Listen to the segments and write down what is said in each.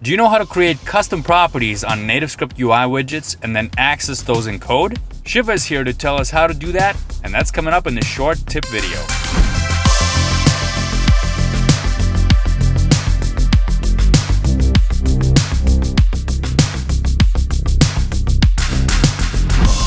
Do you know how to create custom properties on NativeScript UI widgets and then access those in code? Shiva is here to tell us how to do that, and that's coming up in this short tip video.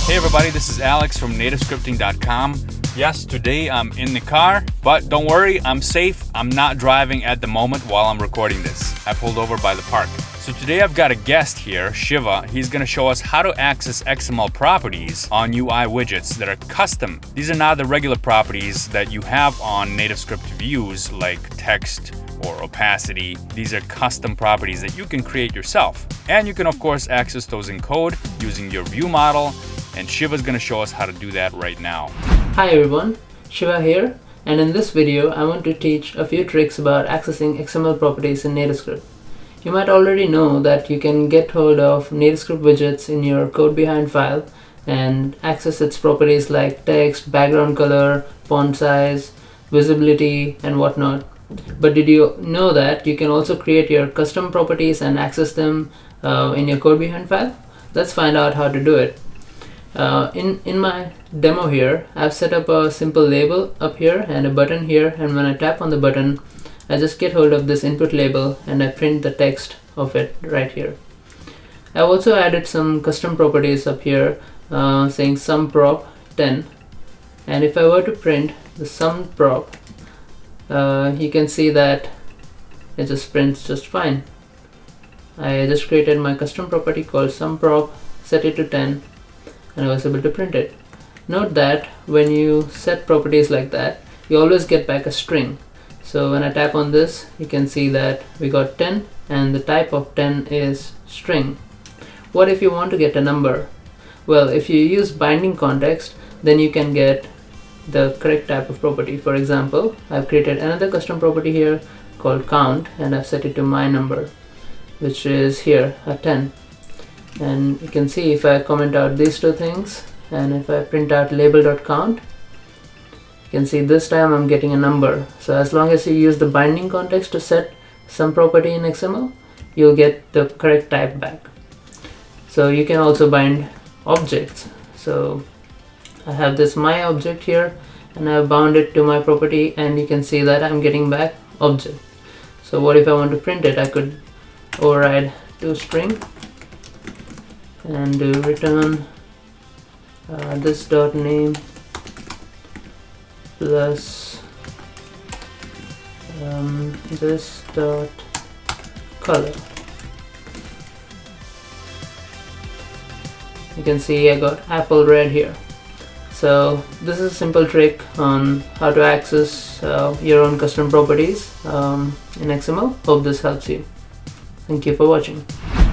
Hey everybody, this is Alex from nativescripting.com. Yes, today I'm in the car, but don't worry, I'm safe. I'm not driving at the moment while I'm recording this. I pulled over by the park. So today I've got a guest here, Shiva. He's gonna show us how to access XML properties on UI widgets that are custom. These are not the regular properties that you have on NativeScript views like text or opacity. These are custom properties that you can create yourself. And you can of course access those in code using your view model. And Shiva's gonna show us how to do that right now. Hi everyone, Shiva here, and in this video I want to teach a few tricks about accessing XML properties in NativeScript. You might already know that you can get hold of NativeScript widgets in your code behind file and access its properties like text, background color, font size, visibility, and whatnot. But did you know that you can also create your custom properties and access them in your code behind file? Let's find out how to do it. In my demo here, I've set up a simple label up here and a button here, and when I tap on the button, I just get hold of this input label and I print the text of it right here. I've also added some custom properties up here saying sumProp 10, and if I were to print the sumProp, you can see that it just prints just fine. I just created my custom property called sumProp, set it to 10, and I was able to print it. Note that when you set properties like that, you always get back a string. So when I tap on this, you can see that we got 10 and the type of 10 is string. What if you want to get a number? Well, if you use binding context, then you can get the correct type of property. For example, I've created another custom property here called count, and I've set it to my number, which is here a 10. And you can see if I comment out these two things and if I print out label.count, you can see this time I'm getting a number. So as long as you use the binding context to set some property in XML, you'll get the correct type back. So you can also bind objects. So I have this my object here and I've bound it to my property, and you can see that I'm getting back object. So what if I want to print it? I could override toString and do return this dot name plus this dot color. You can see I got apple red here. So this is a simple trick on how to access your own custom properties in XML. Hope this helps you. Thank you for watching.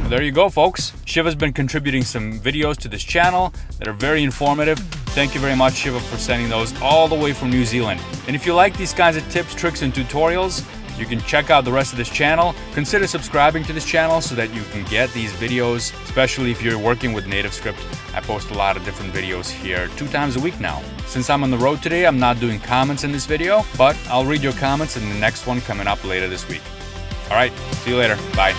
There you go, folks. Shiva's been contributing some videos to this channel that are very informative. Thank you very much, Shiva, for sending those all the way from New Zealand. And if you like these kinds of tips, tricks, and tutorials, you can check out the rest of this channel. Consider subscribing to this channel so that you can get these videos, especially if you're working with NativeScript. I post a lot of different videos here 2 times a week now. Since I'm on the road today, I'm not doing comments in this video, but I'll read your comments in the next one coming up later this week. All right, see you later. Bye.